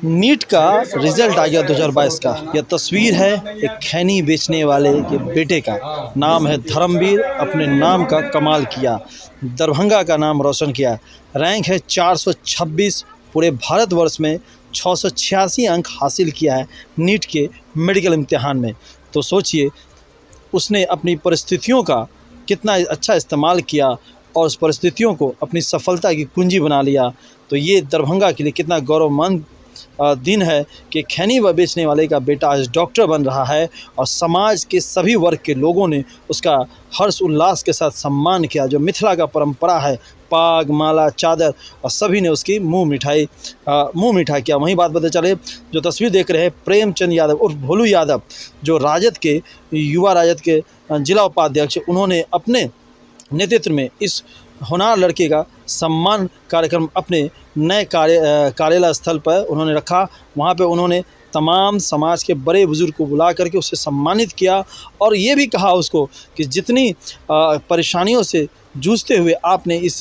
NEET का result आ गया 2022 का। यह तस्वीर है एक खैनी बेचने वाले के बेटे का। नाम है धर्मवीर, अपने नाम का कमाल किया, दरभंगा का नाम रोशन किया। रैंक है 426, पूरे भारतवर्ष में 686 अंक हासिल किया है नीट के मेडिकल इम्तिहान में। तो सोचिए उसने अपनी परिस्थितियों का कितना अच्छा इस्तेमाल किया और उस परिस्थितियों को अपनी सफलता की कुंजी बना लिया। तो ये दरभंगा के लिए कितना गौरवमंद दिन है कि खैनी व बेचने वाले का बेटा आज डॉक्टर बन रहा है और समाज के सभी वर्ग के लोगों ने उसका हर्ष उल्लास के साथ सम्मान किया। जो मिथिला का परंपरा है, पाग माला चादर, और सभी ने उसकी मुंह मीठा किया। वहीं बात बताते चले, जो तस्वीर देख रहे हैं प्रेमचंद यादव उर्फ भोलू यादव, जो राजद के युवा राजद के जिला उपाध्यक्ष, उन्होंने अपने नेतृत्व में इस होनहार लड़के का सम्मान कार्यक्रम अपने नए कार्यालय स्थल पर उन्होंने रखा। वहाँ पे उन्होंने तमाम समाज के बड़े बुजुर्ग को बुला करके उसे सम्मानित किया और ये भी कहा उसको कि जितनी परेशानियों से जूझते हुए आपने इस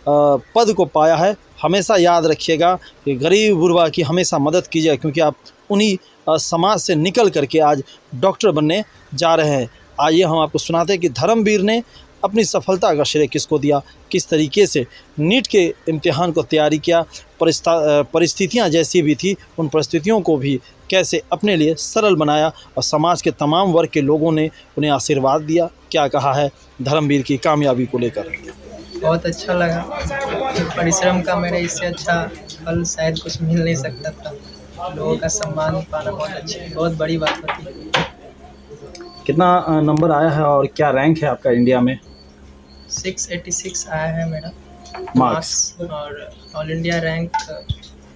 पद को पाया है, हमेशा याद रखिएगा कि गरीब गुरबा की हमेशा मदद कीजिए, क्योंकि आप उन्हीं समाज से निकल करके आज डॉक्टर बनने जा रहे हैं। आइए हम आपको सुनाते हैं कि धर्मवीर ने अपनी सफलता का श्रेय किसको दिया, किस तरीके से नीट के इम्तिहान को तैयारी किया, परिस्थितियां जैसी भी थी उन परिस्थितियों को भी कैसे अपने लिए सरल बनाया और समाज के तमाम वर्ग के लोगों ने उन्हें आशीर्वाद दिया। क्या कहा है धर्मवीर की कामयाबी को लेकर? बहुत अच्छा लगा। परिश्रम का मेरे इससे अच्छा फल शायद कुछ मिल नहीं सकता था। लोगों का सम्मान पाना बहुत बड़ी बात होती है। कितना नंबर आया है और क्या रैंक है आपका इंडिया में? 686 आया है मेरा मार्क्स, और ऑल इंडिया रैंक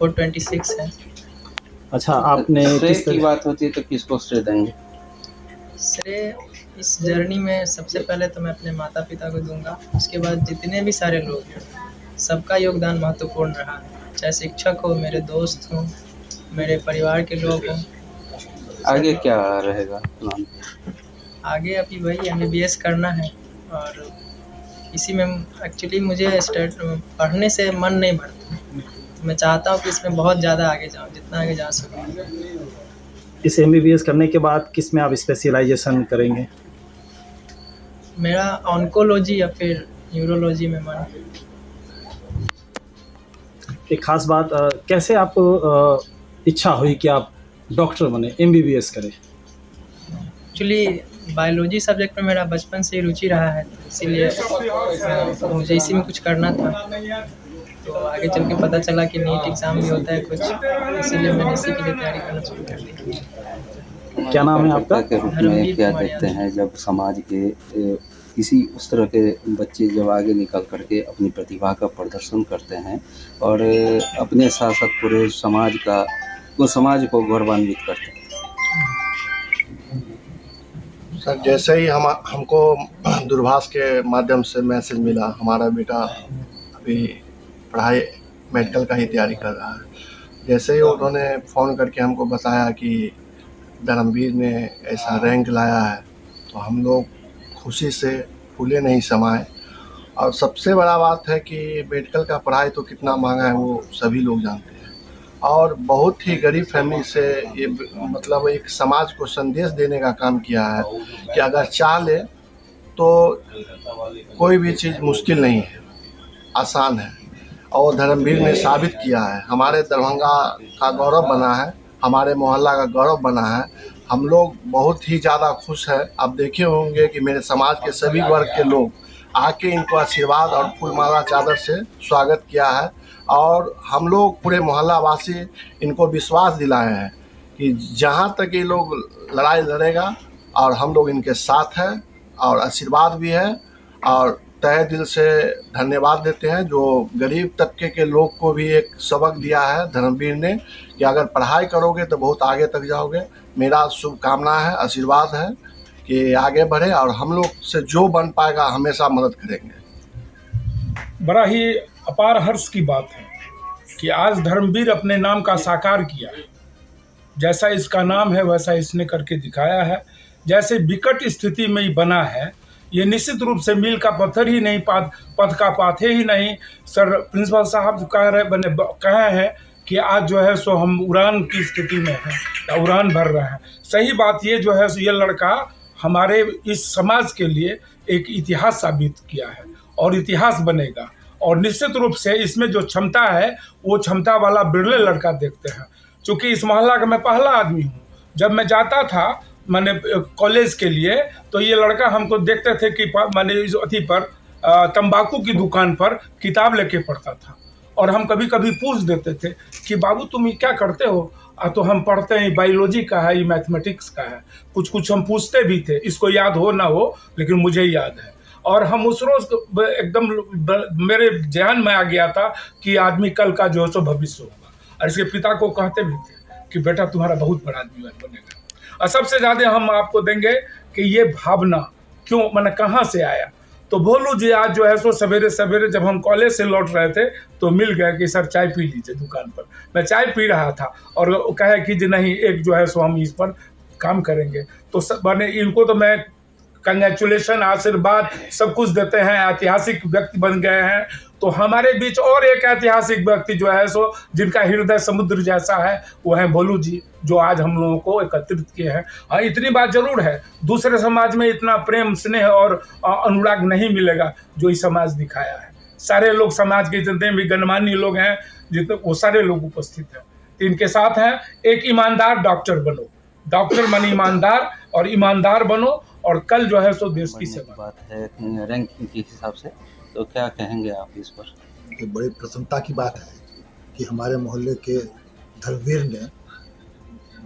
426 है। अच्छा, आपने श्रेय की बात होती है तो किसको श्रेय देंगे? श्रेय इस जर्नी में सबसे पहले तो मैं अपने माता पिता को दूंगा। उसके बाद जितने भी सारे लोग हैं, सबका योगदान महत्वपूर्ण रहा है। चाहे शिक्षक हो, मेरे दोस्त हों, मेरे परिवार के लोग हों। आगे क्या रहेगा प्लान? आगे अभी वही MBBS करना है और इसी में एक्चुअली मुझे पढ़ने से मन नहीं भरता। मैं चाहता हूँ कि इसमें बहुत ज़्यादा आगे जाऊँ, जितना आगे जा सकूँ। इस MBBS करने के बाद किस में आप स्पेशलाइजेशन करेंगे? मेरा ऑन्कोलॉजी या फिर न्यूरोलॉजी में मन है। एक खास बात, कैसे आपको इच्छा हुई कि आप डॉक्टर बने, MBBS करें? एक्चुअली बायोलॉजी सब्जेक्ट में मेरा बचपन से ही रुचि रहा है, इसीलिए मुझे इसी में कुछ करना था। तो आगे चल के पता चला कि नीट एग्ज़ाम भी होता है कुछ, इसीलिए मैंने इसी के लिए तैयारी करना शुरू कर दी। क्या नाम है आपका? के रूप में क्या देखते हैं जब समाज के किसी उस तरह के बच्चे जब आगे निकल करके अपनी प्रतिभा का प्रदर्शन करते हैं और अपने साथ साथ पूरे समाज को गौरवान्वित करते हैं? सर, जैसे ही हमको दूरभाष के माध्यम से मैसेज मिला, हमारा बेटा अभी पढ़ाई मेडिकल का ही तैयारी कर रहा है। जैसे ही उन्होंने फ़ोन करके हमको बताया कि धर्मवीर ने ऐसा रैंक लाया है, तो हम लोग खुशी से फूले नहीं समाये। और सबसे बड़ा बात है कि मेडिकल का पढ़ाई तो कितना महंगा है वो सभी लोग जानते हैं, और बहुत ही गरीब फैमिली से ये मतलब एक समाज को संदेश देने का काम किया है कि अगर चाह ले तो कोई भी चीज़ मुश्किल नहीं है, आसान है। और धर्मवीर ने साबित किया है, हमारे दरभंगा का गौरव बना है, हमारे मोहल्ला का गौरव बना है। हम लोग बहुत ही ज़्यादा खुश हैं। आप देखे होंगे कि मेरे समाज के सभी वर्ग के लोग आके इनको आशीर्वाद और फूलमाला चादर से स्वागत किया है, और हम लोग पूरे मोहल्ला वासी इनको विश्वास दिलाए हैं कि जहाँ तक ये लोग लड़ाई लड़ेगा और हम लोग इनके साथ हैं, और आशीर्वाद भी है। और तहे दिल से धन्यवाद देते हैं जो गरीब तबके के लोग को भी एक सबक दिया है धर्मवीर ने कि अगर पढ़ाई करोगे तो बहुत आगे तक जाओगे। मेरा शुभकामना है, आशीर्वाद है कि आगे बढ़े, और हम लोग से जो बन पाएगा हमेशा मदद करेंगे। बड़ा ही अपार हर्ष की बात है कि आज धर्मवीर अपने नाम का साकार किया। जैसा इसका नाम है वैसा इसने करके दिखाया है। जैसे विकट स्थिति में ही बना है, ये निश्चित रूप से मील का पत्थर ही नहीं, पथ का पाथे ही नहीं। सर प्रिंसिपल साहब कहे हैं कि आज जो है सो हम उड़ान की स्थिति में हैं या उड़ान भर रहे हैं। सही बात ये जो है सो ये लड़का हमारे इस समाज के लिए एक इतिहास साबित किया है और इतिहास बनेगा। और निश्चित रूप से इसमें जो क्षमता है वो क्षमता वाला बिरले लड़का देखते हैं। चूँकि इस मोहल्ला का मैं पहला आदमी हूँ। जब मैं जाता था मैंने कॉलेज के लिए तो ये लड़का हमको देखते थे कि मैंने इस अथी पर तंबाकू की दुकान पर किताब लेके पढ़ता था और हम कभी कभी पूछ देते थे कि बाबू तुम ये क्या करते हो? तो हम पढ़ते हैं बायोलॉजी का है, ये मैथमेटिक्स का है। कुछ कुछ हम पूछते भी थे, इसको याद हो ना हो लेकिन मुझे याद है। और हम उस रोज एकदम मेरे ध्यान में आ गया था कि आदमी कल का जो है सो भविष्य होगा। और इसके पिता को कहते भी थे कि बेटा तुम्हारा बहुत बड़ा आदमी बनेगा। और सबसे ज़्यादा हम आपको देंगे कि ये भावना क्यों मैंने कहाँ से आया। तो भोलू जी आज जो है सो सवेरे सवेरे जब हम कॉलेज से लौट रहे थे तो मिल गए कि सर चाय पी लीजिए दुकान पर। मैं चाय पी रहा था और कहे कि जी नहीं एक जो है सो हम इस पर काम करेंगे। तो मैंने इनको तो मैं कंग्रेचुलेशन आशीर्वाद सब कुछ देते हैं, ऐतिहासिक व्यक्ति बन गए हैं। तो हमारे बीच और एक ऐतिहासिक व्यक्ति जो है सो जिनका हृदय समुद्र जैसा है वो है भोलू जी, जो आज हम लोगों को एकत्रित किए हैं। हाँ इतनी बात जरूर है, दूसरे समाज में इतना प्रेम स्नेह और अनुराग नहीं मिलेगा जो इस समाज दिखाया है। सारे लोग समाज के जितने भी गणमान्य लोग हैं जितने वो सारे लोग उपस्थित हैं। तो इनके साथ हैं एक ईमानदार डॉक्टर बनो, डॉक्टर माने ईमानदार और ईमानदार बनो और कल जो है सो देश की सेवा। बात है रैंकिंग के हिसाब से, तो क्या कहेंगे आप इस पर? ये बड़ी प्रसन्नता की बात है कि हमारे मोहल्ले के धर्मवीर ने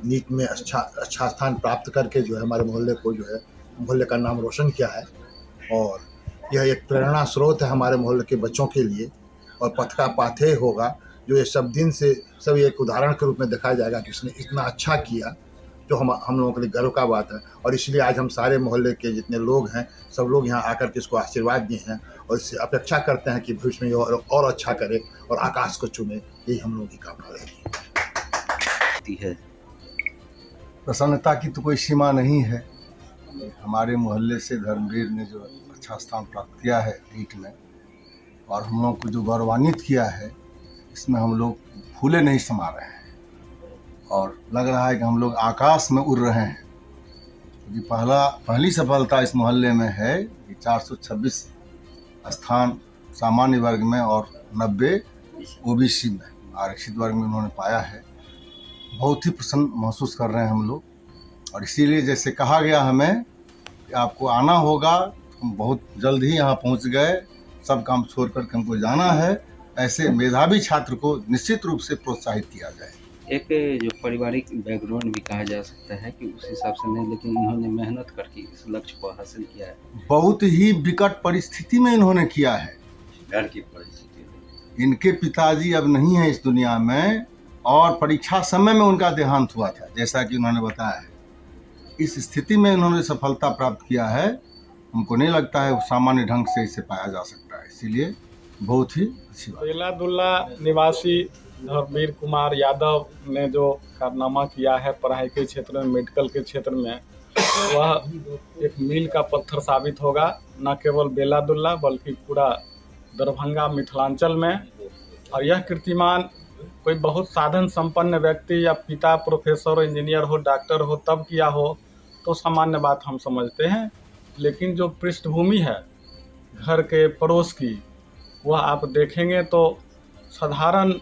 नीट में अच्छा स्थान प्राप्त करके जो है हमारे मोहल्ले को जो है मोहल्ले का नाम रोशन किया है। और यह एक प्रेरणा स्रोत है हमारे मोहल्ले के बच्चों के लिए और पथ का पाथेय होगा जो ये सब दिन से सब एक उदाहरण के रूप में देखा जाएगा कि इसने इतना अच्छा किया, जो हम लोगों के लिए गर्व का बात है। और इसलिए आज हम सारे मोहल्ले के जितने लोग हैं सब लोग यहाँ आकर के इसको आशीर्वाद दिए हैं और इससे अपेक्षा करते हैं कि भविष्य में और अच्छा करे और आकाश को चुने, यही हम लोगों की कामना रहेगी। प्रसन्नता की तो कोई सीमा नहीं है। हमारे मोहल्ले से धर्मवीर ने जो अच्छा स्थान प्राप्त किया है नीट में और हम लोग को जो गौरवान्वित किया है, इसमें हम लोग फूले नहीं समा रहे हैं और लग रहा है कि हम लोग आकाश में उड़ रहे हैं। क्योंकि पहली सफलता इस मोहल्ले में है कि 426 स्थान सामान्य वर्ग में और 90 ओबीसी में आरक्षित वर्ग में उन्होंने पाया है। बहुत ही प्रसन्न महसूस कर रहे हैं हम लोग और इसीलिए जैसे कहा गया हमें कि आपको आना होगा, हम बहुत जल्द ही यहाँ पहुँच गए। सब काम छोड़ कर के हमको जाना है। ऐसे मेधावी छात्र को निश्चित रूप से प्रोत्साहित किया जाए। एक जो पारिवारिक बैकग्राउंड भी कहा जा सकता है कि उस हिसाब से नहीं, लेकिन इन्होंने मेहनत करके इस लक्ष्य को हासिल किया है। बहुत ही विकट परिस्थिति में इन्होंने किया है। घर की परिस्थिति, इनके पिताजी अब नहीं है इस दुनिया में और परीक्षा समय में उनका देहांत हुआ था, जैसा कि उन्होंने बताया है। इस स्थिति में इन्होंने सफलता प्राप्त किया है। हमको नहीं लगता है सामान्य ढंग से इसे पाया जा सकता है, इसीलिए बहुत ही अच्छी बात। बेलादुल्ला निवासी धर्मवीर कुमार यादव ने जो कारनामा किया है पढ़ाई के क्षेत्र में, मेडिकल के क्षेत्र में, वह एक मील का पत्थर साबित होगा, न केवल बेलादुल्ला बल्कि पूरा दरभंगा मिथिलांचल में। और यह कीर्तिमान कोई बहुत साधन संपन्न व्यक्ति या पिता प्रोफेसर इंजीनियर हो, डॉक्टर हो तब किया हो तो सामान्य बात हम समझते हैं। लेकिन जो पृष्ठभूमि है घर के पड़ोस की, वह आप देखेंगे तो साधारण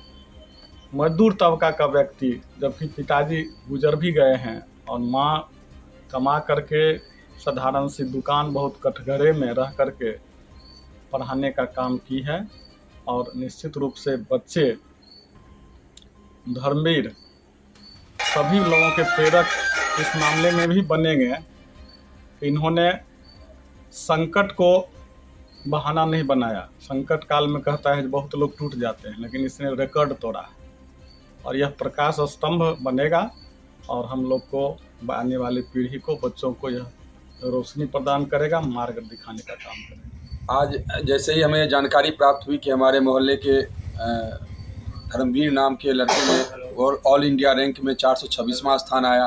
मजदूर तबका का व्यक्ति, जबकि पिताजी गुजर भी गए हैं और माँ कमा करके साधारण सी दुकान बहुत कटघरे में रह करके पढ़ाने का काम की है। और निश्चित रूप से बच्चे धर्मवीर सभी लोगों के प्रेरक इस मामले में भी बनेंगे। इन्होंने संकट को बहाना नहीं बनाया। संकट काल में कहता है बहुत लोग टूट जाते हैं, लेकिन इसने रिकॉर्ड तोड़ा है और यह प्रकाश स्तंभ बनेगा और हम लोग को आने वाली पीढ़ी को, बच्चों को यह रोशनी प्रदान करेगा, मार्ग दिखाने का काम करेगा। आज जैसे ही हमें जानकारी प्राप्त हुई कि हमारे मोहल्ले के धर्मवीर नाम के लड़के ने और ऑल इंडिया रैंक में 426वां स्थान आया,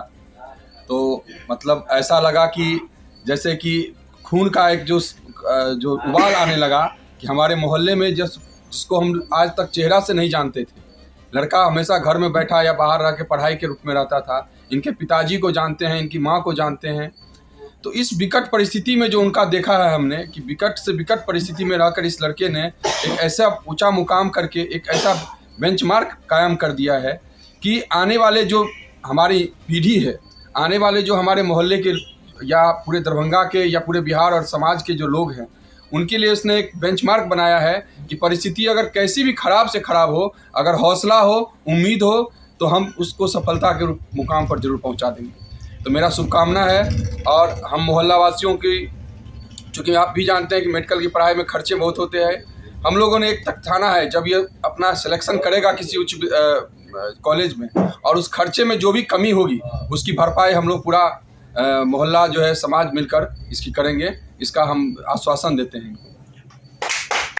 तो मतलब ऐसा लगा कि जैसे कि खून का एक जो उबाल आने लगा कि हमारे मोहल्ले में जिसको हम आज तक चेहरा से नहीं जानते थे, लड़का हमेशा घर में बैठा या बाहर रह के पढ़ाई के रूप में रहता था। इनके पिताजी को जानते हैं, इनकी माँ को जानते हैं। तो इस विकट परिस्थिति में जो उनका देखा है हमने कि विकट से विकट परिस्थिति में रहकर इस लड़के ने एक ऐसा ऊंचा मुकाम करके एक ऐसा बेंचमार्क कायम कर दिया है कि आने वाले जो हमारी पीढ़ी है, आने वाले जो हमारे मोहल्ले के या पूरे दरभंगा के या पूरे बिहार और समाज के जो लोग हैं, उनके लिए उसने एक बेंचमार्क बनाया है कि परिस्थिति अगर कैसी भी खराब से खराब हो, अगर हौसला हो, उम्मीद हो, तो हम उसको सफलता के मुकाम पर जरूर पहुंचा देंगे। तो मेरा शुभकामना है। और हम मोहल्ला वासियों की, चूँकि आप भी जानते हैं कि मेडिकल की पढ़ाई में खर्चे बहुत होते हैं, हम लोगों ने एक तकथाना है, जब ये अपना सिलेक्शन करेगा किसी उच्च कॉलेज में और उस खर्चे में जो भी कमी होगी उसकी भरपाई हम लोग पूरा मोहल्ला जो है समाज मिलकर इसकी करेंगे, इसका हम आश्वासन देते हैं।